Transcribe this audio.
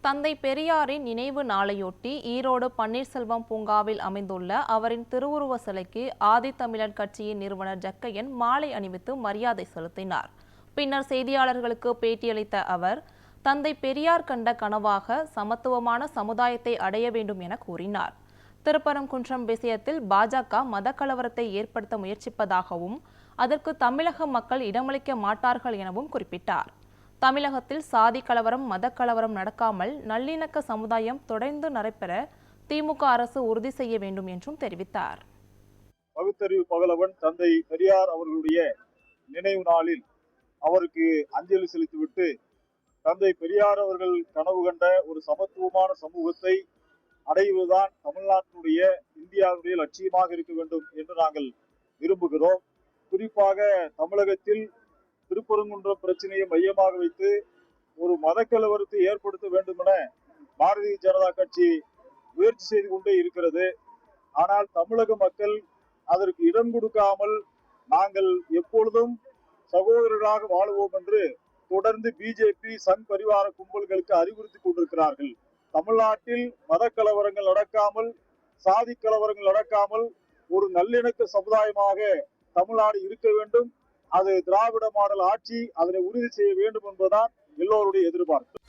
தந்தை பெரியாரின் நினைவு நாளையொட்டி ஈரோடு பன்னீர்செல்வம் பூங்காவில் அமைந்துள்ள அவரின் திருவுருவ சிலைக்கு ஆதித்தமிழர் கட்சியின் நிறுவனர் ஜக்கையன் மாலை அணிவித்து மரியாதை செலுத்தினார். பின்னர் செய்தியாளர்களுக்கு பேட்டியளித்த அவர், தந்தை பெரியார் கண்ட கனவாக சமத்துவமான சமுதாயத்தை அடைய வேண்டும் என கூறினார். திருப்பரங்குன்றம் விஷயத்தில் பாஜக மதக்கலவரத்தை ஏற்படுத்த முயற்சிப்பதாகவும் அதற்கு தமிழக மக்கள் இடமளிக்க மாட்டார்கள் எனவும் குறிப்பிட்டார். தமிழகத்தில் சாதி கலவரம் மதக்கலவரம் நடக்காமல் நல்லிணக்க சமுதாயம் தொடர்ந்து நடைபெற திமுக அரசு உறுதி செய்ய வேண்டும் என்றும் தெரிவித்தார். பகுத்தறிவு பகலவன் தந்தை பெரியார் அவர்களுடைய நினைவு நாளில் அவருக்கு அஞ்சலி செலுத்திவிட்டு, தந்தை பெரியார் அவர்கள் கனவு கண்ட ஒரு சமத்துவமான சமூகத்தை அடைவதுதான் தமிழ்நாட்டினுடைய இந்தியாவுடைய லட்சியமாக இருக்க வேண்டும் என்று நாங்கள் விரும்புகிறோம். குறிப்பாக தமிழகத்தில் திருப்பரங்குன்றம் பிரச்சனையை மையமாக வைத்து ஒரு மதக்கலவரத்தை ஏற்படுத்த வேண்டும் என பாரதிய ஜனதா கட்சி முயற்சி செய்து கொண்டே இருக்கிறது. ஆனால் தமிழக மக்கள் அதற்கு இடம் கொடுக்காமல் நாங்கள் எப்பொழுதும் சகோதரர்களாக வாழுவோம் என்று தொடர்ந்து பிஜேபி சங் பரிவார கும்பல்களுக்கு அறிவுறுத்தி கொண்டிருக்கிறார்கள். தமிழ்நாட்டில் மதக்கலவரங்கள் நடக்காமல், சாதி கலவரங்கள் நடக்காமல் ஒரு நல்லிணக்க சமுதாயமாக தமிழ்நாடு இருக்க வேண்டும். அது திராவிட மாடல் ஆட்சி, அதனை உறுதி செய்ய வேண்டும் என்பதுதான் எல்லோருடைய எதிர்பார்ப்பு.